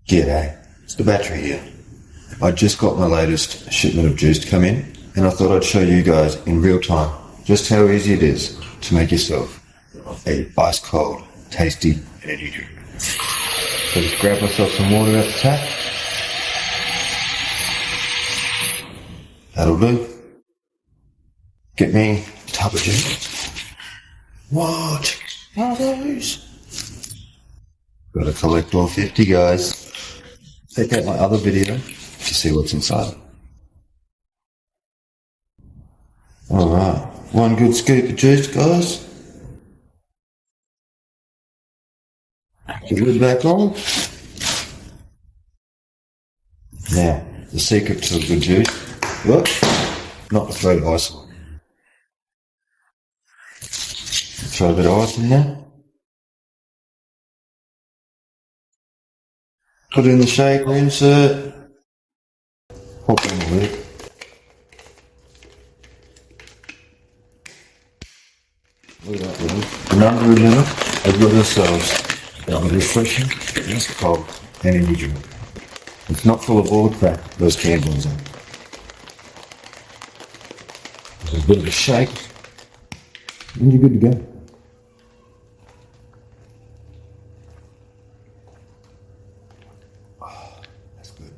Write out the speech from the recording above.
G'day, it's the battery here. I just got my latest shipment of juice to come in, and I thought I'd show you guys in real time just how easy it is to make yourself a ice cold, tasty energy drink. So just grab myself some water out the tap. That'll do. Get me a tub of juice. Whoa, check out those. Gotta collect all 50, guys. Check out my other video to see what's inside. Alright, one good scoop of juice, guys. Get the lid back on. Now, the secret to a good juice, look, not to throw the ice on. Throw a bit of ice in there. Put it in the shaker, insert. Pop in the lid. Look at that little number in it. They've got themselves a refreshing, ice cold energy drink. It's not full of all crap, those canned ones are. There's a bit of a shake, and you're good to go. That's good.